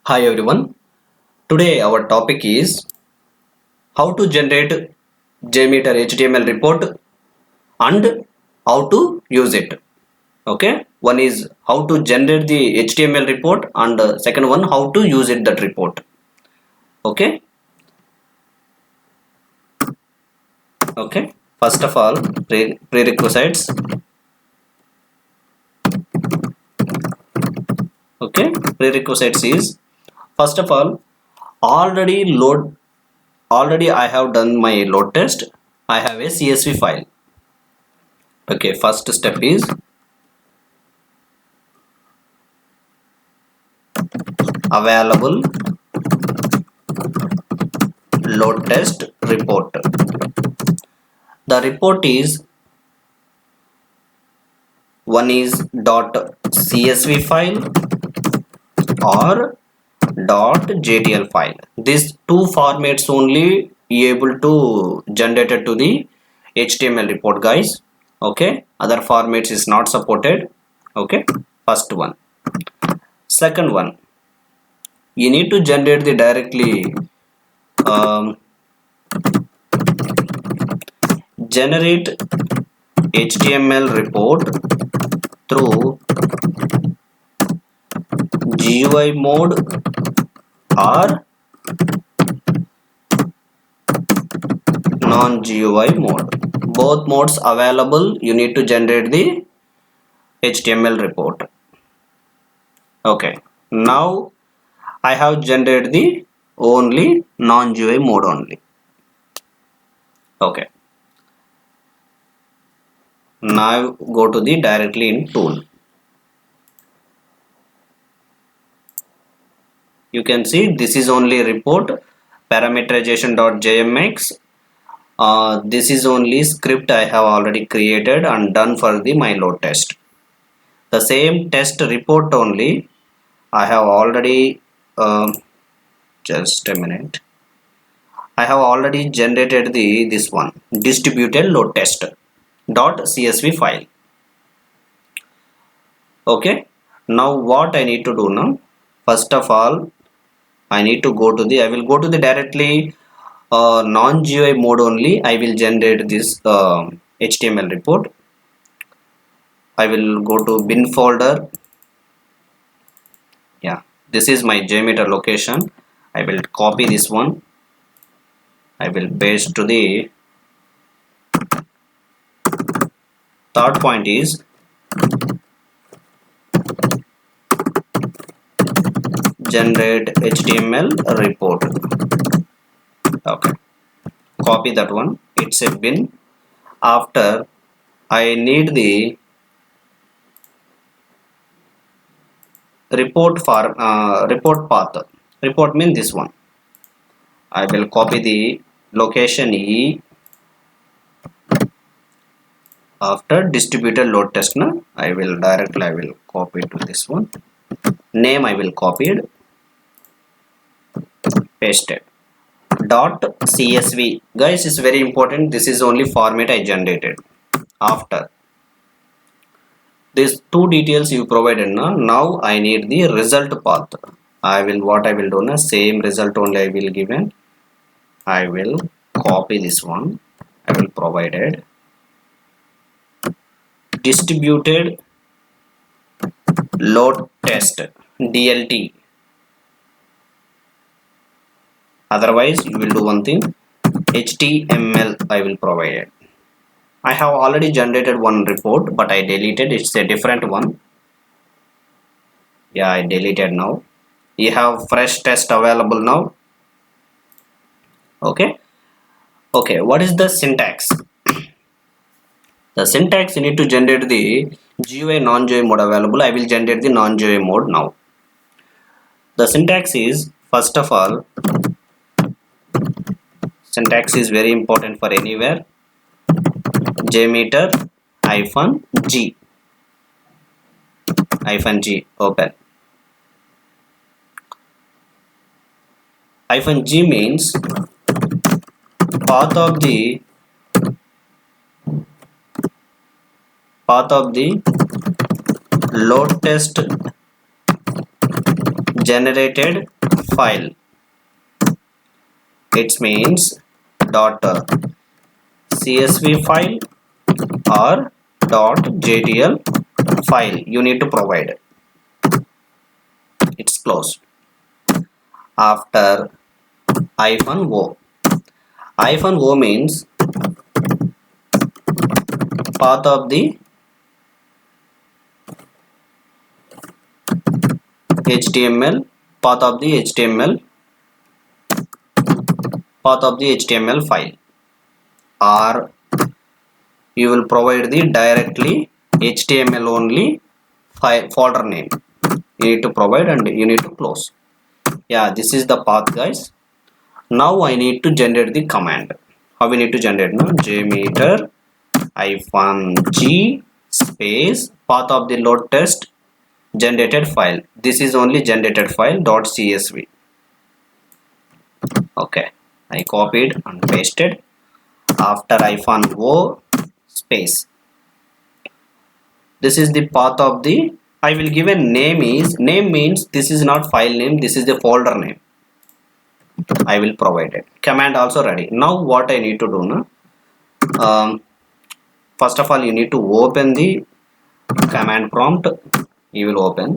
Hi everyone. Today our topic is how to generate Jmeter HTML report and how to use it. Okay. One is how to generate the HTML report and second one how to use it that report. Okay. Okay. First of all, prerequisites. Okay. Prerequisites is first of all already I have done my load test. I have a CSV file. Okay. First step is available load test report. The report is one is .csv file or .jtl file. These two formats only able to generate it to the HTML report, guys. Okay, other formats is not supported. Okay, first one. Second one, you need to generate the directly generate HTML report through GUI mode or non-GUI mode. Both modes available. You need to generate the HTML report. Okay. Now I have generated the only non-GUI mode only. Okay. Now go to the directly in tool. You can see this is only report parameterization.jmx. This is only script I have already created and done for the my load test. The same test report only I have already just a minute. I have already generated this one distributed load test .csv file. Okay. Now what I need to do now? First of all, I need to go to the. I will go to the directly non-GUI mode only. I will generate this HTML report. I will go to bin folder. Yeah, this is my Jmeter location. I will copy this one. I will paste to the third point is generate HTML report. Okay, copy that one. It's a bin. After I need the report path. Report means this one. I will copy the location E. After distributed load test now, I will copy to this one. Name I will copy it, paste it. .csv, guys, is very important. This is only format I generated. After these two details you provided now I need the result path. What I will do now, same result only I will given. I will copy this one. I will provide it distributed load test DLT. Otherwise you will do one thing, HTML I will provide it. I have already generated one report but I deleted. It's a different one. Yeah, I deleted now. You have fresh test available now. Okay. What is the syntax? The syntax, you need to generate the GUI non-GUI mode available. I will generate the non-GUI mode now. The syntax is, first of all, syntax is very important for anywhere. Jmeter -g open. -g means path of the load test generated file. It means dot csv file or dot jtl file you need to provide. It's closed. After -o. -o means path of the HTML, path of the HTML file, or you will provide the directly HTML only file folder name. You need to provide and you need to close. Yeah, this is the path, guys. Now I need to generate the command. How we need to generate now? Jmeter -g space path of the load test generated file. This is only generated file .csv. Okay, I copied and pasted. After -o space, this is the path of the, I will give a name. Is name means this is not file name, this is the folder name. I will provide it. Command also ready. Now what I need to do now, first of all you need to open the command prompt. You will open,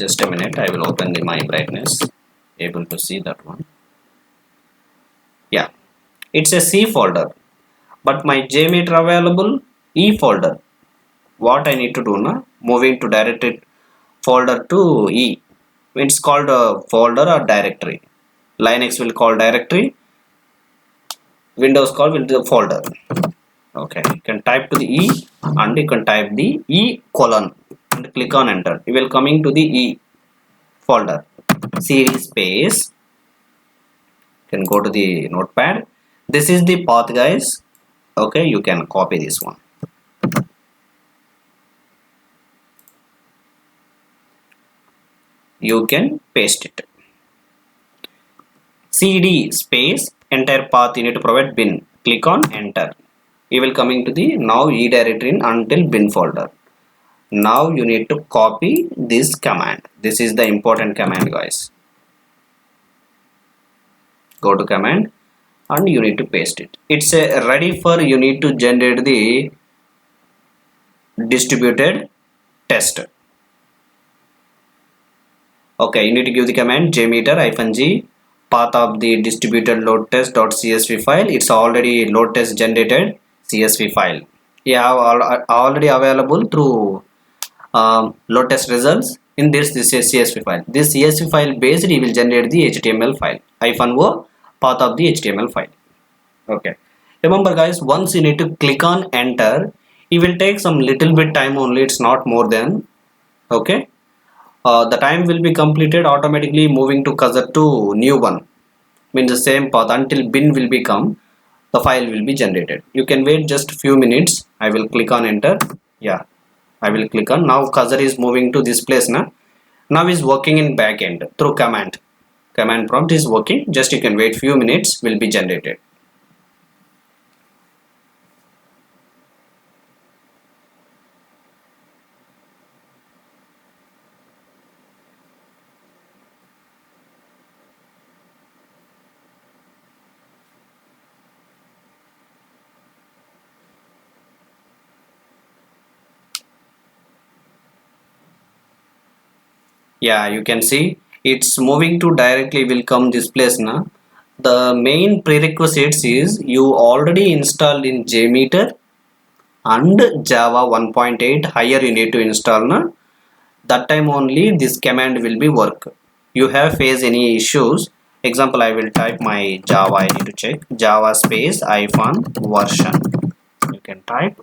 just a minute, I will open the my brightness, able to see that one. Yeah, it's a C folder, but my Jmeter available E folder. What I need to do now, moving to directory folder to E. It's called a folder or directory. Linux will call directory, Windows call will do folder. Okay, you can type to the E and you can type the E colon and click on enter. You will coming to the E folder. Cd space, you can go to the notepad. This is the path, guys. Okay, you can copy this one. You can paste it. cd space entire path you need to provide bin. Click on enter. You will coming to the now E directory in until bin folder. Now you need to copy this command. This is the important command, guys. Go to command and you need to paste it. It's ready for you need to generate the distributed test. Okay, you need to give the command jmeter -g path of the distributed load test.csv file. It's already load test generated CSV file. Yeah, already available through load test results. In this is CSV file. This CSV file based you will generate the HTML file -o path of the HTML file. Okay, remember, guys, once you need to click on enter, it will take some little bit time only. It's not more than, okay, the time will be completed automatically. Moving to cursor to new one means the same path until bin will become, the file will be generated. You can wait just few minutes. I will click on enter. Yeah, I will click on. Now cursor is moving to this place now is working in back end through command prompt is working. Just you can wait few minutes, will be generated. Yeah, you can see it's moving to directly will come this place now. The main prerequisites is you already installed in Jmeter and Java 1.8 higher you need to install now. That time only this command will be work. You have faced any issues, example I will type my Java, I need to check Java space -version. You can type.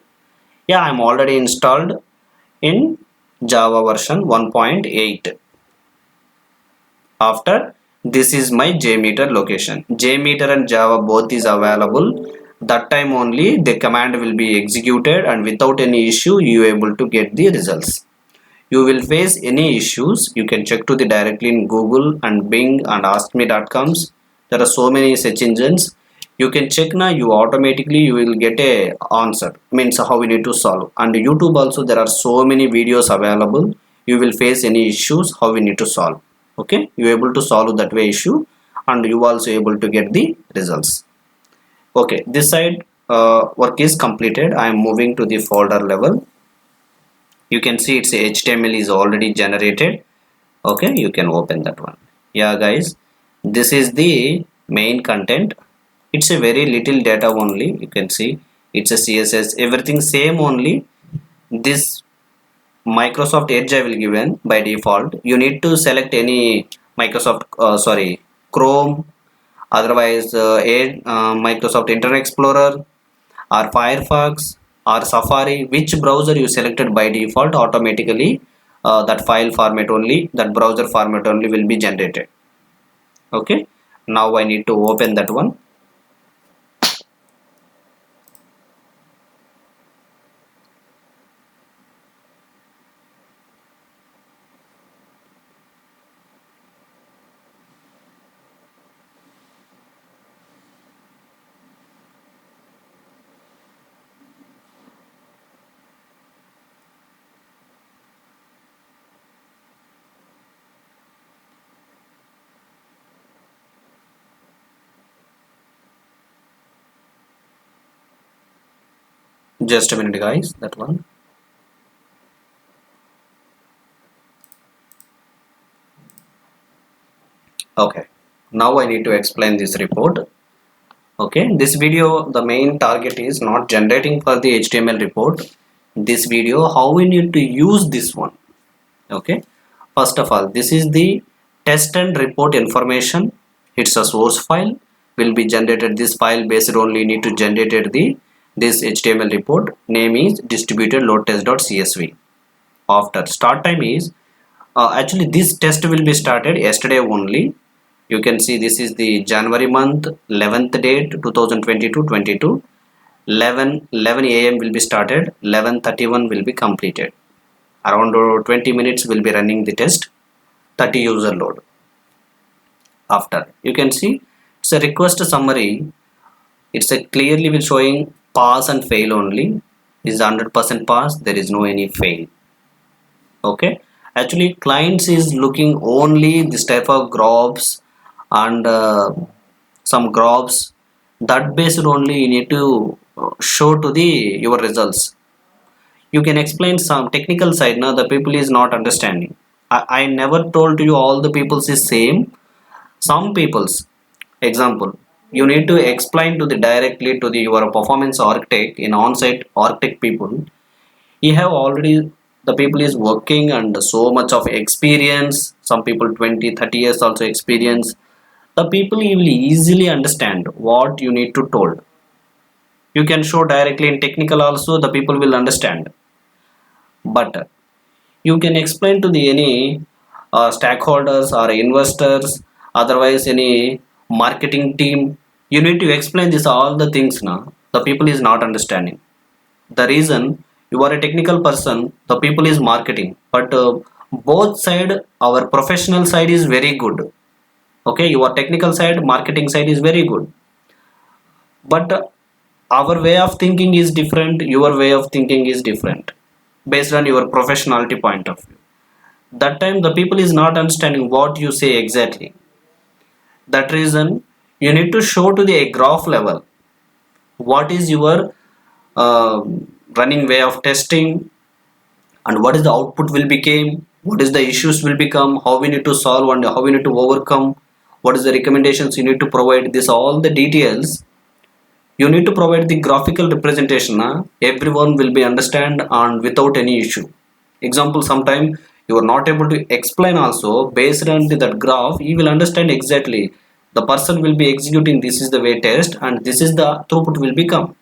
Yeah, I'm already installed in Java version 1.8. After this is my Jmeter location. Jmeter and Java both is available. That time only the command will be executed and without any issue you able to get the results. You will face any issues, you can check to the directly in Google and Bing and askme.coms. There are so many search engines. You can check now, you automatically you will get a answer, means how we need to solve. And YouTube also there are so many videos available. you will face any issues, how we need to solve. Okay, you able to solve that way issue, and you also able to get the results. Okay, this side work is completed. I am moving to the folder level. You can see its HTML is already generated. Okay, you can open that one. Yeah guys, this is the main content. It's a very little data only. You can see it's a CSS, everything same only. This Microsoft Edge I will given by default. You need to select any Microsoft Chrome, otherwise Microsoft Internet Explorer or Firefox or Safari. Which browser you selected by default, automatically that file format only, that browser format only will be generated. Okay, now I need to open that one. Just a minute guys, that one. Okay, now I need to explain this report. Okay, this video, the main target is not generating for the HTML report. This video, how we need to use this one. Okay, first of all, this is the test and report information. It's a source file, will be generated. This file based only need to generate the this HTML report. Name is distributed load test.csv. After start time is actually this test will be started yesterday only. You can see this is the January month, 11th date 2022-22. 11 a.m. will be started, 11:31 will be completed. Around 20 minutes will be running the test, 30 user load. After you can see it's a request summary. It's a clearly will showing pass and fail only. Is 100% pass, there is no any fail. Okay, actually clients is looking only this type of graphs and some graphs, that based only you need to show to the your results. You can explain some technical side. Now the people is not understanding. I never told you all the peoples is same. Some peoples, example, you need to explain to the directly to the your performance architect in on-site architect people. He have already, the people is working and so much of experience. Some people 20-30 years also experience. The people will easily understand what you need to told. You can show directly in technical also, the people will understand. But you can explain to the any stakeholders or investors, otherwise any marketing team. You need to explain this all the things now. The people is not understanding. The reason you are a technical person, the people is marketing, but both side, our professional side is very good. Okay, your technical side, marketing side is very good, but our way of thinking is different, your way of thinking is different, based on your professionality point of view. That time the people is not understanding what you say exactly. That reason you need to show to the graph level what is your uh, running way of testing, and what is the output will become, what is the issues will become, how we need to solve and how we need to overcome, what is the recommendations you need to provide. This all the details you need to provide the graphical representation. Everyone will be understand and without any issue. Example, sometime you are not able to explain also, based on that graph you will understand exactly the person will be executing, this is the way test and this is the throughput will become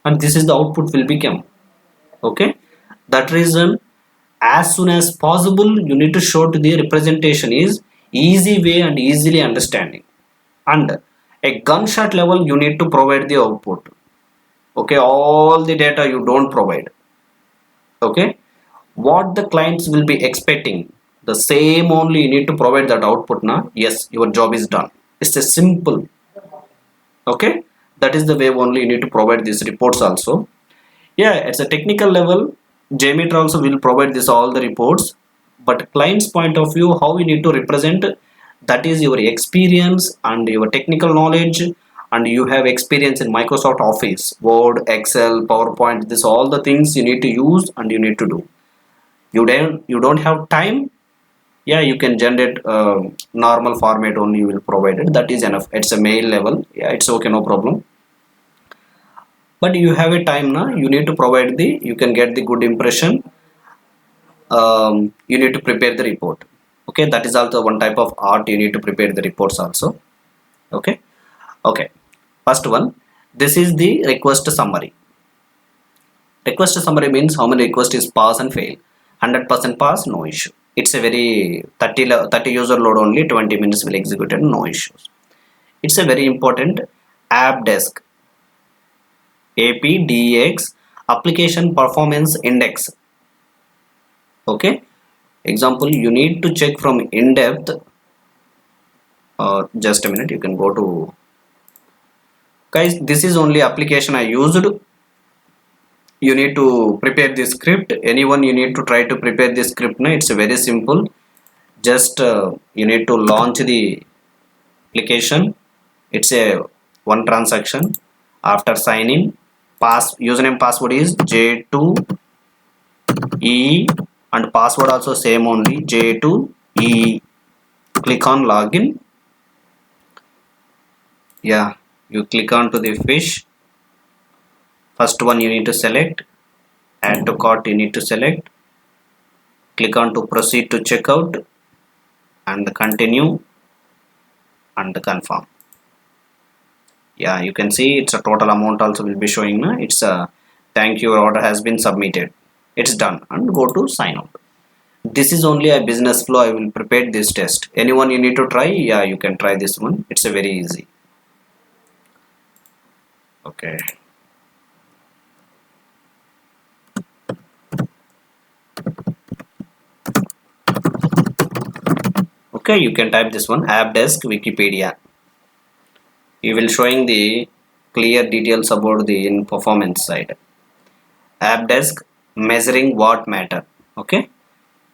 and this is the output will become. Okay, that reason as soon as possible you need to show to the representation is easy way and easily understanding. And a gunshot level you need to provide the output. Okay, all the data you don't provide. Okay, what the clients will be expecting, the same only you need to provide that output now. Yes, your job is done. It's a simple. Okay, that is the way only you need to provide these reports also. Yeah, it's a technical level. Jmeter also will provide this all the reports, but client's point of view, how we need to represent, that is your experience and your technical knowledge, and you have experience in Microsoft Office, Word, Excel, PowerPoint, this all the things you need to use and you need to do. You don't have time, yeah, you can generate normal format only you will provide it, that is enough. It's a mail level, yeah, it's okay, no problem. But you have a time now, you need to provide the, you can get the good impression. You need to prepare the report. Okay, that is also one type of art, you need to prepare the reports also. Okay. Okay, first one, this is the request summary. Request summary means how many requests is pass and fail. 100% pass, no issue. It's a very 30 user load only, 20 minutes will execute and no issues. It's a very important APDEX, APDEX, application performance index. Okay, example, you need to check from in-depth. Just a minute, you can go to, guys, this is only application I used. You need to prepare the script. Anyone, you need to try to prepare the script now. It's very simple. Just you need to launch the application. It's a one transaction. After sign in, username password is J2E and password also same only J2E. Click on login. Yeah, you click on to the fish. First one you need to select, add to cart you need to select, click on to proceed to checkout and continue and confirm. Yeah, you can see it's a total amount also will be showing now. It's a thank you, your order has been submitted. It's done, and go to sign out. This is only a business flow. I will prepare this test. Anyone you need to try, yeah, you can try this one. It's a very easy. Okay. Okay, you can type this one, AppDesk Wikipedia. You will showing the clear details about the in performance side. AppDesk measuring what matter. Okay,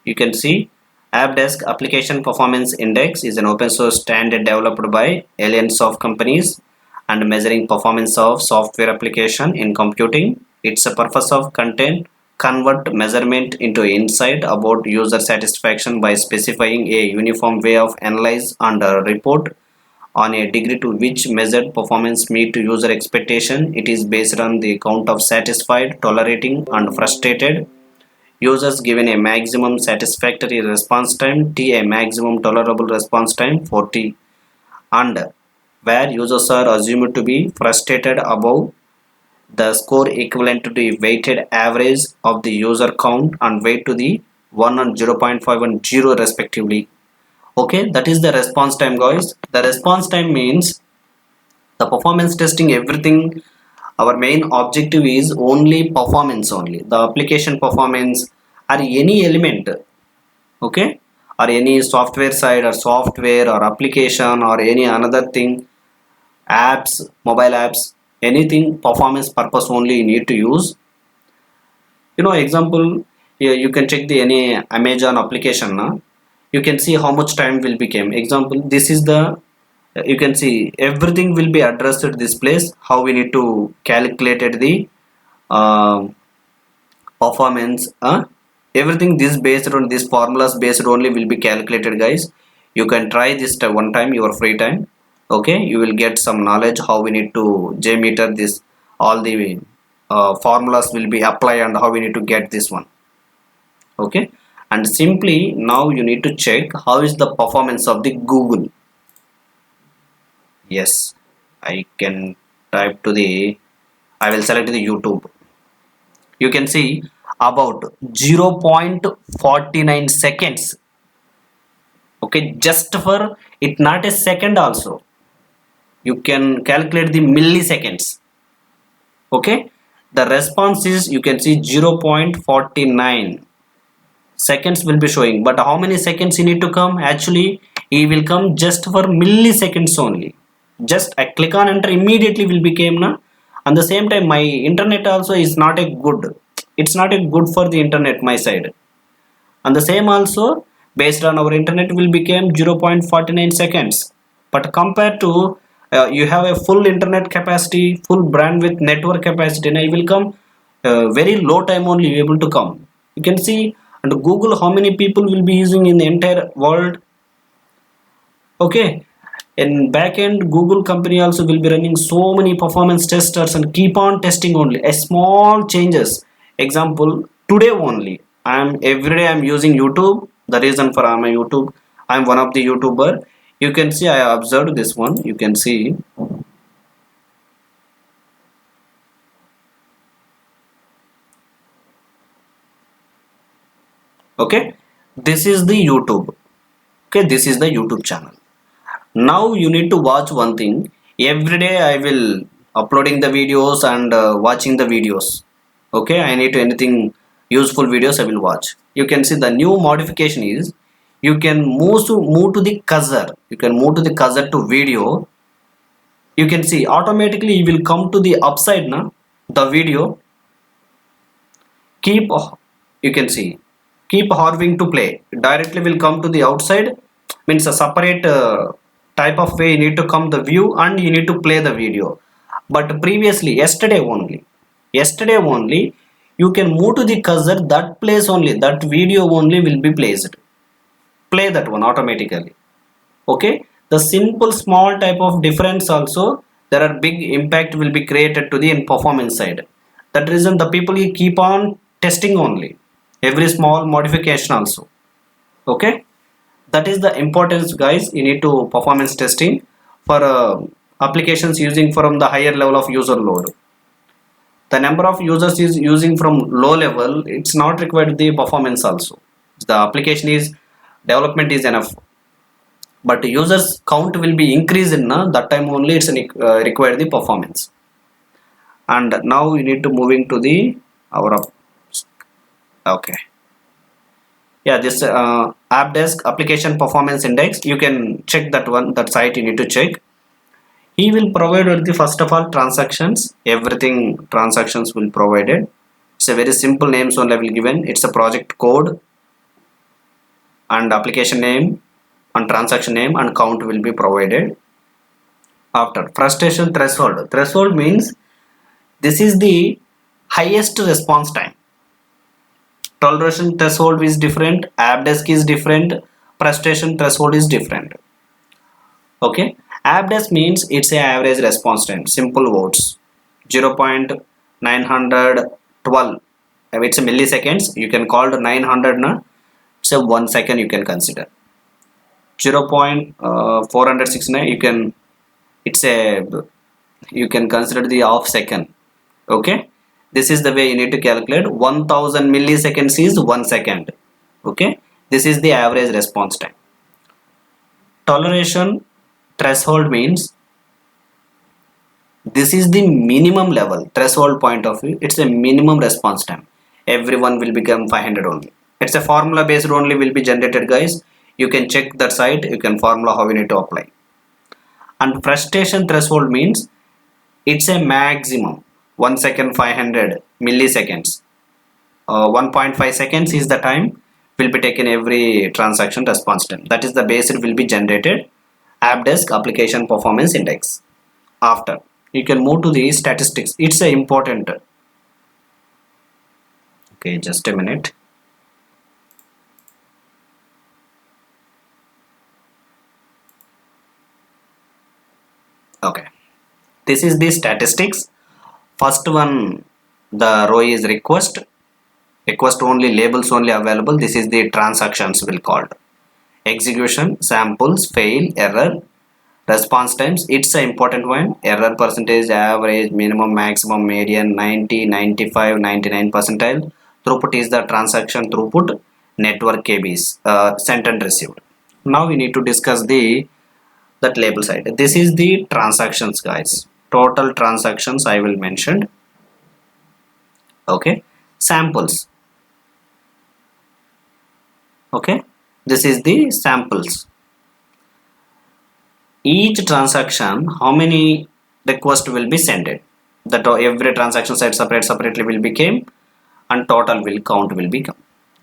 you can see AppDesk Application Performance Index is an open source standard developed by aliens of companies and measuring performance of software application in computing. It's a purpose of convert measurement into insight about user satisfaction by specifying a uniform way of analyze and report on a degree to which measured performance meet to user expectation. It is based on the count of satisfied, tolerating and frustrated users given a maximum satisfactory response time T, a maximum tolerable response time 40, and where users are assumed to be frustrated above the score equivalent to the weighted average of the user count and weight to the 1 and 0.5 and 0 respectively. Okay, that is the response time, guys. The response time means the performance testing everything. Our main objective is only performance only, the application performance or any element. Okay, or any software side or software or application or any another thing, apps, mobile apps, anything performance purpose only you need to use. Example, you can check the any Amazon application now. You can see how much time will become. Example, this is the, you can see everything will be addressed at this place, how we need to calculate the uh, performance. Everything this based on this formulas based only will be calculated, guys. You can try this one time your free time. Okay, you will get some knowledge how we need to Jmeter this, all the formulas will be applied and how we need to get this one. Okay, and simply now you need to check how is the performance of the Google. Yes, I can type to the, I will select the YouTube. You can see about 0.49 seconds. Okay, just for it, not a second also, you can calculate the milliseconds. Okay, the response is, you can see 0.49 seconds will be showing, but how many seconds he need to come? Actually he will come just for milliseconds only. Just I click on enter, immediately will become na. And the same time my internet also is not a good, it's not a good for the internet my side. And the same also based on our internet will become 0.49 seconds, but compared to you have a full internet capacity, full bandwidth network capacity, and it will come very low time only able to come. You can see and Google how many people will be using in the entire world. Okay, in backend Google company also will be running so many performance testers and keep on testing only a small changes. Example, today only I'm every day I'm using YouTube. The reason for my YouTube, I'm one of the YouTuber. You can see I observed this one. You can see, okay, this is the YouTube. Okay, this is the YouTube channel. Now you need to watch one thing. Every day I will uploading the videos and watching the videos. Okay, I need to anything useful videos I will watch. You can see the new modification is you can move to the cursor. You can move to the cursor to video. You can see automatically you will come to the upside now. The video keep, you can see, keep hovering to play directly will come to the outside, means a separate type of way you need to come the view and you need to play the video. But previously yesterday only you can move to the cursor, that place only, that video only will be placed, play that one automatically. Okay, the simple small type of difference also there are big impact will be created to the in performance side. That reason the people keep on testing only every small modification also. Okay, that is the importance guys. You need to performance testing for applications using from the higher level of user load. The number of users is using from low level, it's not required the performance also. The application is development is enough, but users count will be increased in that time only it's required the performance. And now you need to moving to the our okay, yeah, this AppDesk application performance index, you can check that one, that site you need to check. He will provide the first of all transactions, everything transactions will provided. It's a very simple names only I will given. It's a project code and application name and transaction name and count will be provided. After frustration threshold means this is the highest response time. Toleration threshold is different, AppDesk is different, frustration threshold is different. Okay, AppDesk means it's a average response time, simple words, 0.912, it's a milliseconds, you can call the 900 na, it's a 1 second you can consider. 0.469 you can, it's a, you can consider the half second. Okay, this is the way you need to calculate. 1000 milliseconds is 1 second. Okay, this is the average response time. Toleration threshold means this is the minimum level threshold point of view, it's a minimum response time, everyone will become 500 only. It's a formula based only will be generated guys. You can check that site, you can formula how you need to apply. And frustration threshold means it's a maximum 1 second 500 milliseconds, 1.5 seconds is the time will be taken every transaction response time. That is the base it will be generated. AppDesk application performance index. After you can move to the statistics, it's a important. Okay, just a minute. Okay, this is the statistics. First one, the row is request only, labels only available. This is the transactions will called. Execution, samples, fail, error, response times, it's an important one. Error percentage, average, minimum, maximum, median, 90, 95, 99 percentile. Throughput is the transaction throughput. Network KBs, sent and received. Now we need to discuss the that label side. This is the transactions guys, total transactions I will mention. Okay, samples. Okay, this is the samples. Each transaction how many requests will be sent, that every transaction side separately will become and total will count will become.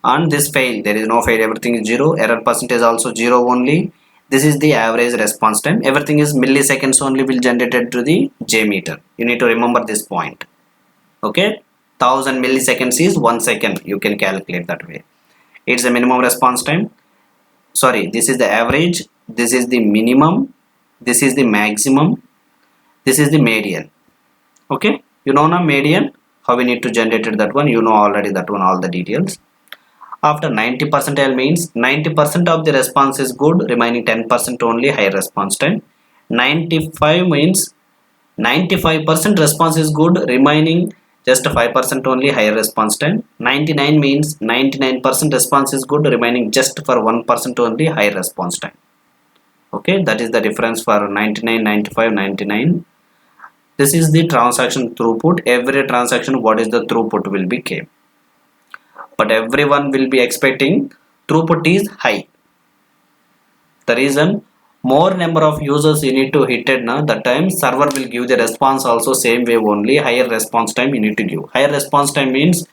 And this fail, there is no fail, everything is 0, error percentage also 0 only. This is the average response time, everything is milliseconds only will generated to the Jmeter. You need to remember this point. Okay, 1000 milliseconds is 1 second, you can calculate that way. It's the minimum response time, sorry, this is the average, this is the minimum, this is the maximum, this is the median. Okay, you know now median, how we need to generate it, that one you know already, that one all the details. After 90 percentile means 90% of the response is good, remaining 10% only high response time. 95 means 95% response is good, remaining just 5% only higher response time. 99 means 99% response is good, remaining just for 1% only high response time. Okay, that is the difference for 99, 95, 99. This is the transaction throughput. Every transaction, what is the throughput will be came, but everyone will be expecting throughput is high. The reason, more number of users you need to hit it now, the time server will give the response also same way only, higher response time you need to give. Higher response time means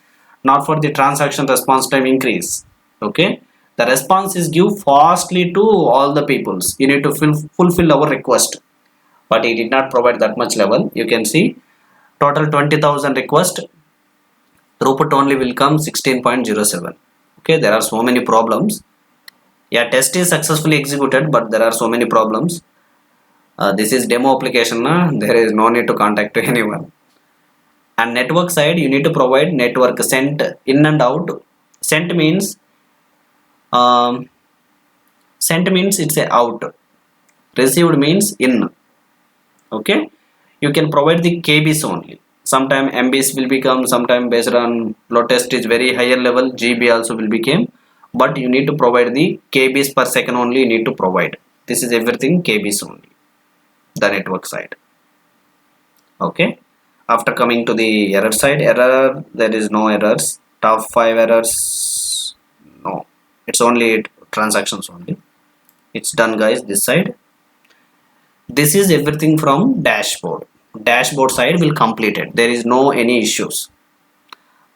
not for the transaction response time increase. Okay, the response is give fastly to all the peoples, you need to fulfill our request, but he did not provide that much level. You can see total 20,000 request, throughput only will come 16.07. Okay, there are so many problems. Yeah, test is successfully executed, but there are so many problems. This is demo application, there is no need to contact to anyone. And network side, you need to provide network sent in and out. Sent means sent means it's a out, received means in. Okay, you can provide the kbs only, sometime mbs will become, sometime based on load test is very higher level, gb also will become, but you need to provide the kbs per second only, you need to provide. This is everything kbs only, the network side. Okay, after coming to the error side, error, there is no errors. Top 5 errors, no, it's only transactions only. It's done guys, this side. This is everything from dashboard. Dashboard side will complete it, there is no any issues.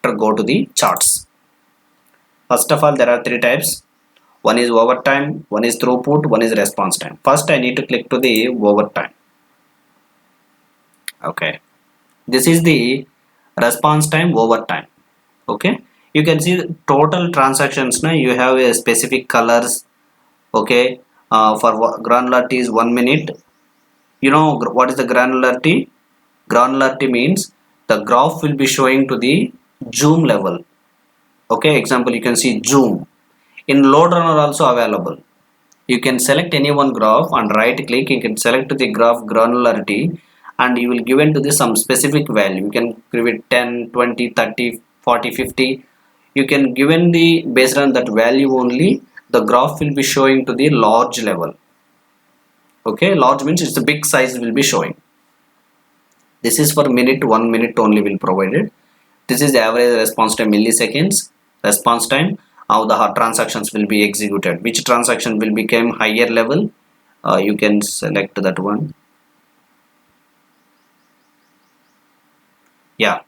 After go to the charts. First of all, there are 3 types. One is overtime, one is throughput, one is response time. First I need to click to the overtime. Okay, this is the response time overtime. Okay, you can see the total transactions now, you have a specific colors. Okay, for granularity is 1 minute. You know what is the granularity? Granularity means the graph will be showing to the zoom level. Okay, example, you can see zoom. In load runner also available, you can select any one graph and right click, you can select the graph granularity, and you will given to this some specific value. You can give it 10, 20, 30, 40, 50. You can given the based on that value only, the graph will be showing to the large level. Okay, large means it's a big size will be showing. This is for minute, 1 minute only will provided. This is the average response time milliseconds. Response time, how the transactions will be executed, which transaction will become higher level. You can select that one. Yeah,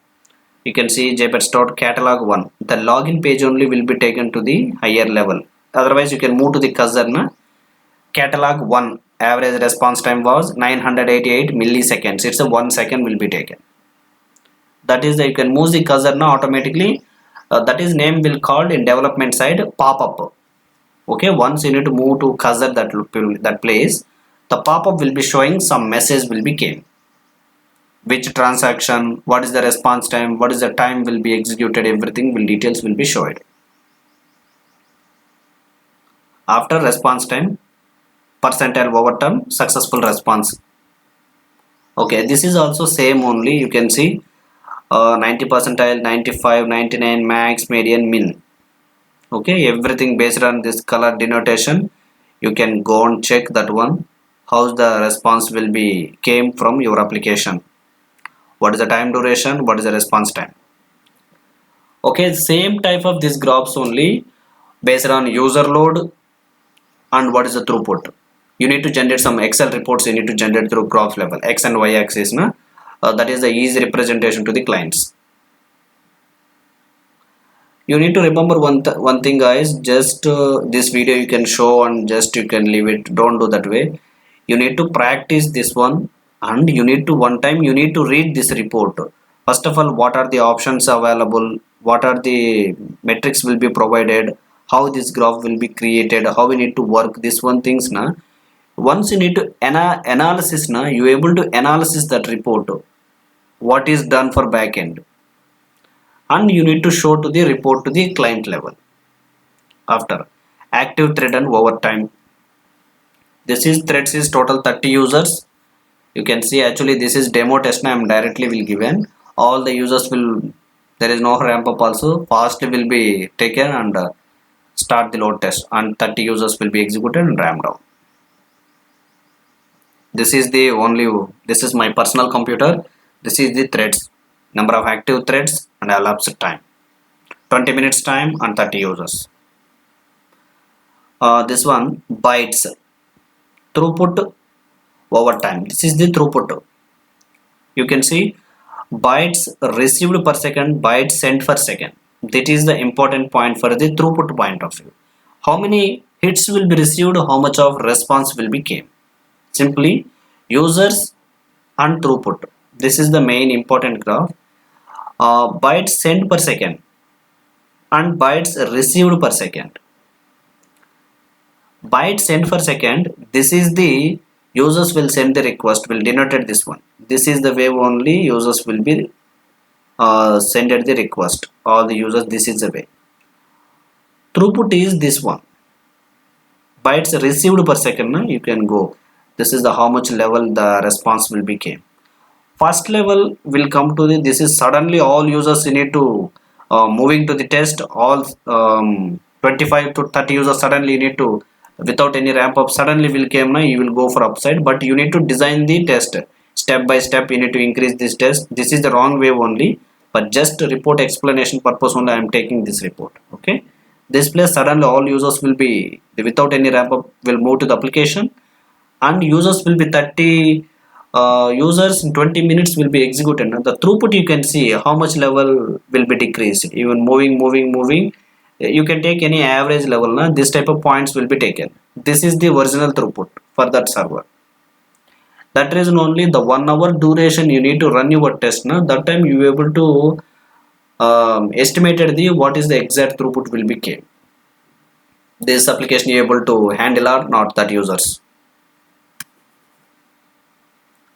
you can see Jmeter start catalog 1, the login page only will be taken to the higher level. Otherwise you can move to the cursor na. Catalog 1 average response time was 988 milliseconds, it's a 1 second will be taken. That is, you can move the cursor now automatically. That is name will called in development side pop-up. Okay, once you need to move to cursor that place, the pop-up will be showing some message will be came, which transaction, what is the response time, what is the time will be executed, everything will details will be showed. After response time, percentile overtime, successful response. Okay, this is also same only, you can see 90 percentile, 95, 99, max, median, min. Okay, everything based on this color denotation. You can go and check that one, how the response will be came from your application, what is the time duration, what is the response time. Okay, same type of this graphs only based on user load and what is the throughput. You need to generate some excel reports, you need to generate through graph level, x and y axis na. That is the easy representation to the clients. You need to remember one thing, guys. Just this video you can show and just you can leave it. Don't do that way. You need to practice this one, and you need to one time you need to read this report. First of all, what are the options available? What are the metrics will be provided? How this graph will be created? How we need to work this one things na. Once you need to analysis na, you able to analysis that report. What is done for backend, and you need to show to the report to the client level. After active thread and overtime, this is threads is total 30 users. You can see actually this is demo test. I am directly will given all the users will, there is no ramp up also, fast will be taken and start the load test, and 30 users will be executed and ramp down. This is the only, this is my personal computer. This is the threads, number of active threads and elapsed time, 20 minutes time and 30 users. This one bytes throughput over time. This is the throughput. You can see bytes received per second, bytes sent per second. That is the important point for the throughput point of view. How many hits will be received, how much of response will be came. Simply users and throughput. This is the main important graph. Bytes sent per second and bytes received per second. Bytes sent per second, this is the users will send the request, will denoted this one. This is the way only users will be sended the request, all the users, this is the way. Throughput is this one. Bytes received per second, you can go, this is the how much level the response will be came. First level will come to the, this is suddenly all users need to moving to the test, all 25 to 30 users suddenly need to, without any ramp up suddenly will came now, you will go for upside, but you need to design the test step by step. You need to increase this test. This is the wrong way only, but just report explanation purpose only I am taking this report. Okay, this place suddenly all users will be without any ramp up will move to the application, and users will be 30 users in 20 minutes will be executed. Now the throughput you can see how much level will be decreased, even moving. You can take any average level na, this type of points will be taken. This is the original throughput for that server. That reason only the 1 hour duration you need to run your test na, that time you able to estimated the what is the exact throughput will be came. This application you able to handle or not that users.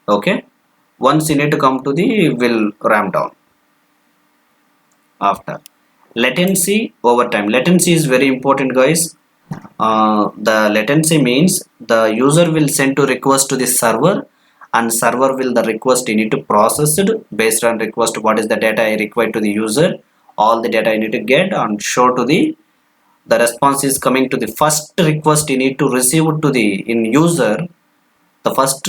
Okay, once you need to come to the will ramp down. After latency over time, latency is very important, guys. The latency means the user will send to request to the server, and server will the request you need to process it based on request, what is the data I require to the user, all the data you need to get and show to the response is coming to the first request you need to receive to the in user. The first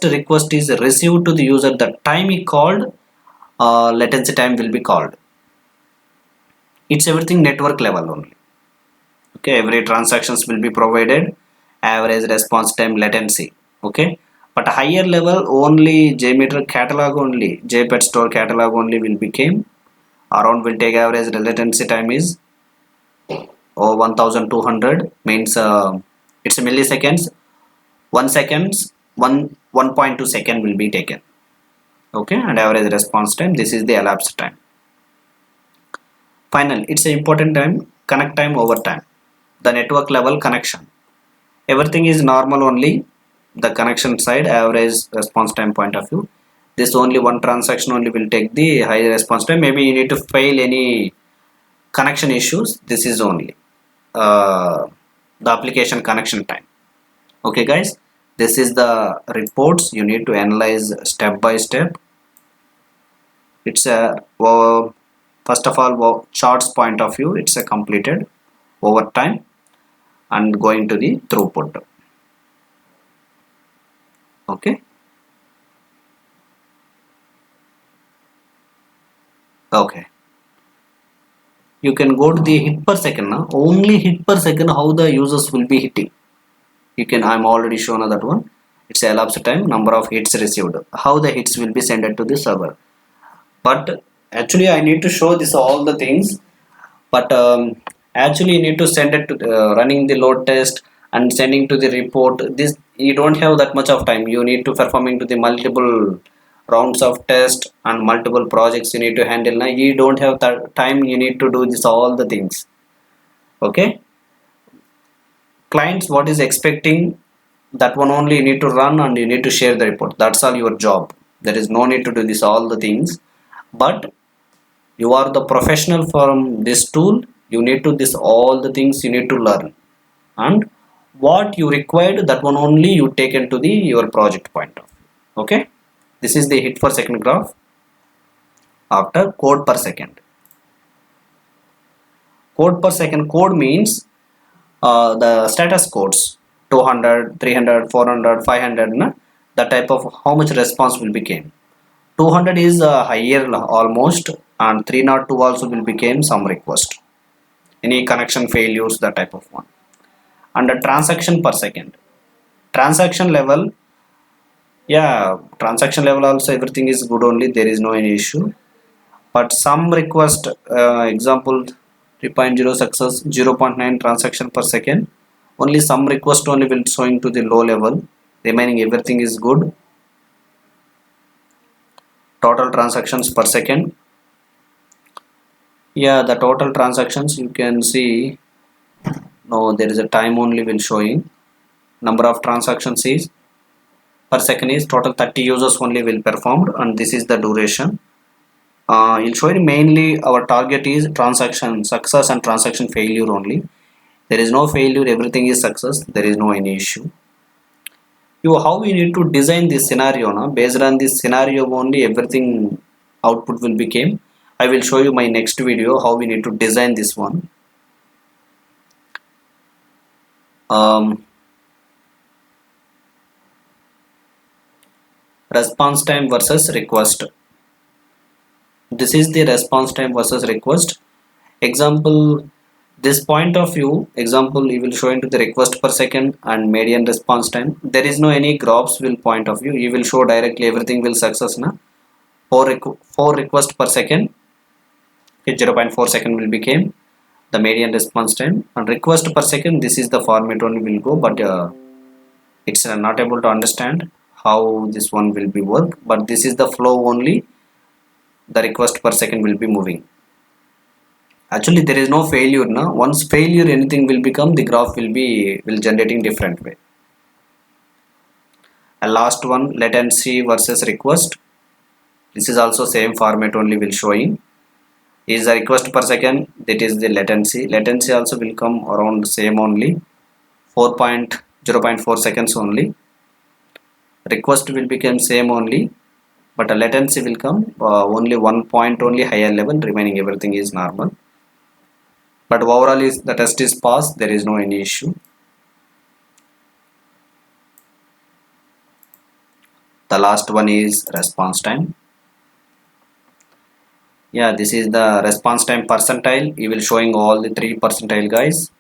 request is received to the user, the time he called, latency time will be called. It's everything network level only. Okay, every transactions will be provided, average response time, latency. Okay, but higher level only Jmeter catalog only, JPEG store catalog only will become around, will take average latency time is 1200, means it's milliseconds, 1 seconds, 1.2 second will be taken. Okay, and average response time, this is the elapsed time. Final, it's an important time, connect time over time, the network level connection, everything is normal only. The connection side average response time point of view, this only one transaction only will take the high response time. Maybe you need to fail any connection issues, this is only the application connection time. Okay guys, this is the reports you need to analyze step by step. It's a first of all charts point of view, it's a completed over time and going to the throughput. Okay, okay, you can go to the hit per second now, only hit per second how the users will be hitting. You can, I'm already shown that one, it's elapsed time, number of hits received, how the hits will be sent to the server. But actually I need to show this all the things, but actually you need to send it to running the load test and sending to the report. This you don't have that much of time. You need to performing to the multiple rounds of test and multiple projects you need to handle. Now you don't have that time. You need to do this all the things. Okay, clients what is expecting, that one only you need to run and you need to share the report. That's all your job. There is no need to do this all the things. But you are the professional from this tool. You need to this all the things you need to learn, and what you required, that one only you take into the your project point of view. Okay, this is the hit for second graph after code per second. Code per second, code means the status codes 200, 300, 400, 500, na? The type of how much response will become. 200 is higher almost, and 302 also will become some request, any connection failures, that type of one. And the transaction per second, transaction level, yeah, transaction level also everything is good only, there is no any issue. But some request, example 3.0 success, 0.9 transaction per second, only some request only will showing to the low level, remaining everything is good. Total transactions per second, yeah, the total transactions you can see. No, there is a time only will showing. Number of transactions is per second is total 30 users only will performed, and this is the duration. It'll show you mainly our target is transaction success and transaction failure only. There is no failure, everything is success, there is no any issue. You how we need to design this scenario now, based on this scenario only everything output will become. I will show you my next video how we need to design this one. Response time versus request. This is the response time versus request. Example, this point of view, example you will show into the request per second and median response time. There is no any graphs will point of view, you will show directly everything will success na. 4 request per second, 0.4 second will become the median response time, and request per second, this is the format only will go, but it's not able to understand how this one will be work, but this is the flow only, the request per second will be moving. Actually there is no failure now. Once failure anything will become, the graph will generating different way. And last one, latency versus request. This is also same format only will showing. Is the request per second, that is the latency. Latency also will come around same only, 0.4 seconds only. Request will become same only, but a latency will come only 1 point only higher level, remaining everything is normal. But overall is the test is passed, there is no any issue. The last one is response time. Yeah, this is the response time percentile. You will showing all the 3 percentile guys.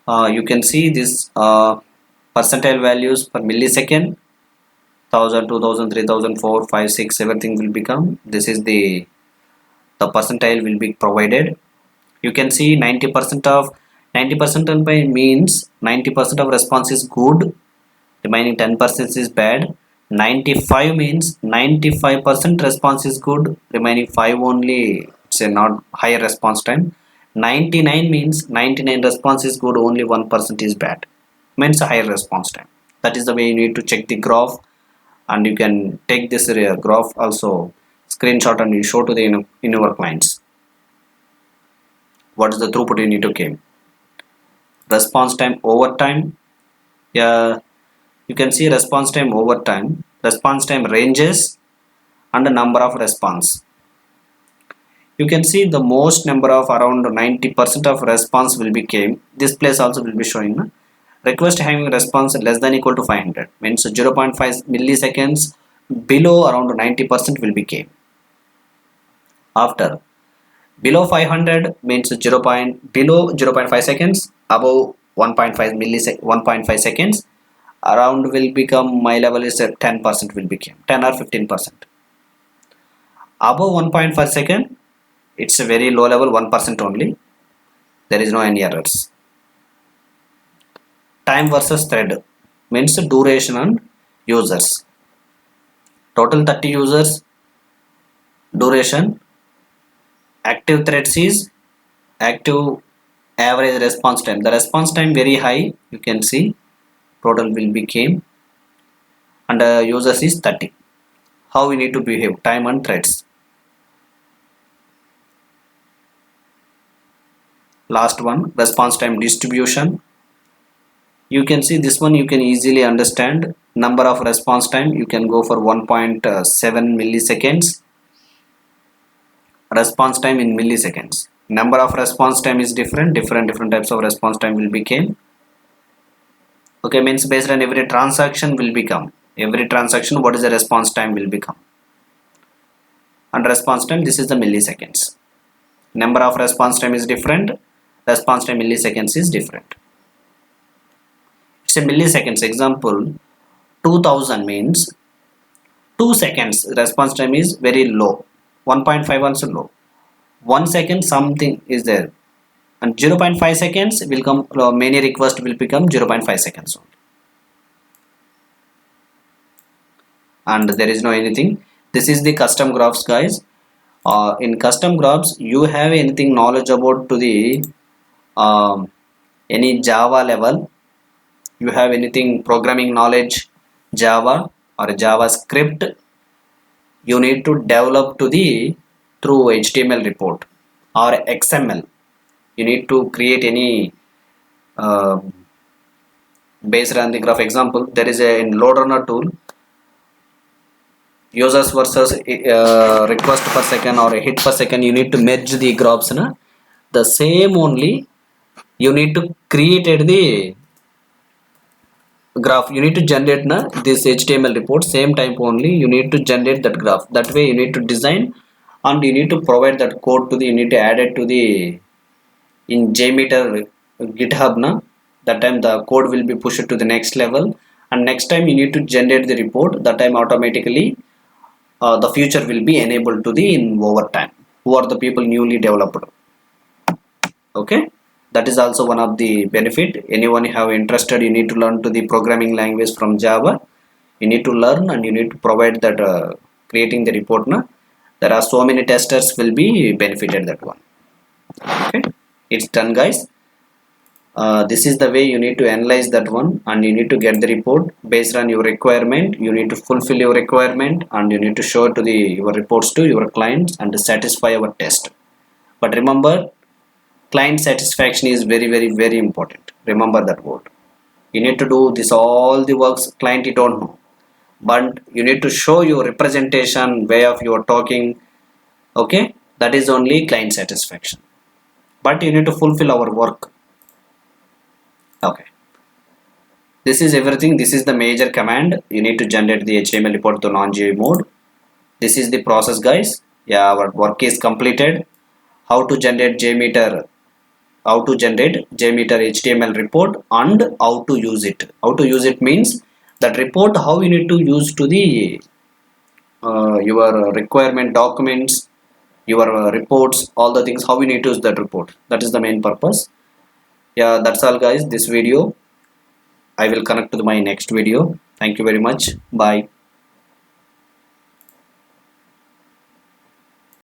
You can see this percentile values per millisecond, 1000, 2000, 3000, 4, 5, 6, everything will become. This is the percentile will be provided. You can see 90% of 90% by means 90% of response is good, remaining 10% is bad. 95 means 95% response is good, remaining 5 only say not higher response time. 99 means 99 response is good, only 1% is bad, means a higher response time. That is the way you need to check the graph, and you can take this graph also screenshot and you show to the in your clients. What is the throughput you need to gain? Response time over time. Yeah, you can see response time over time, response time ranges, and the number of response. You can see the most number of around 90% of response will be came. This place also will be showing na? Request having response less than equal to 500 means 0.5 milliseconds below around 90% will be came. After below 500 means below 0.5 seconds, above 1.5 seconds, around will become my level is at 10% will become 10 or 15%. Above 1.5 second, it's a very low level, 1% only. There is no any errors. Time versus thread means duration and users. Total 30 users, duration. Active threads is active average response time. The response time very high, you can see total will become, and users is 30. How we need to behave, time and threads. Last one, response time distribution. You can see this one, you can easily understand. Number of response time, you can go for 1.7 milliseconds. Response time in milliseconds. Number of response time is different types of response time will become. Okay, means based on every transaction will become, every transaction what is the response time will become, and response time, this is the milliseconds. Number of response time is different, response time milliseconds is different. It's a milliseconds. Example, 2000 means 2 seconds response time is very low, 1.5 also low. 1 second something is there, and 0.5 seconds will come, many requests will become 0.5 seconds only. And there is no anything. This is the custom graphs, guys. In custom graphs, you have anything knowledge about to the any Java level, you have anything programming knowledge, Java or JavaScript, you need to develop to the through HTML report or XML. You need to create any based on the graph. Example, there is a in load runner tool, users versus request per second or a hit per second, you need to merge the graphs na? The same only you need to create the graph, you need to generate this HTML report, same time only you need to generate that graph. That way you need to design, and you need to provide that code to the, you need to add it to the in Jmeter GitHub that time the code will be pushed to the next level, and next time you need to generate the report, that time automatically the future will be enabled to the in over time, who are the people newly developed. Okay, that is also one of the benefit. Anyone have interested, you need to learn to the programming language from Java, you need to learn, and you need to provide that creating the report there are so many testers will be benefited that one. Okay, it's done, guys. This is the way you need to analyze that one, and you need to get the report based on your requirement. You need to fulfill your requirement, and you need to show to the your reports to your clients and to satisfy our test. But remember, client satisfaction is very important. Remember that word. You need to do this all the works, client you don't know, but you need to show your representation, way of your talking. Okay, that is only client satisfaction, but you need to fulfill our work. Okay, this is everything. This is the major command. You need to generate the HTML report to non-GUI mode. This is the process, guys. Yeah, our work is completed. How to generate Jmeter, how to generate Jmeter HTML report, and how to use it. How to use it means that report, how you need to use to the your requirement documents, your reports, all the things, how you need to use that report. That is the main purpose. Yeah, that's all, guys. This video I will connect to my next video. Thank you very much. Bye.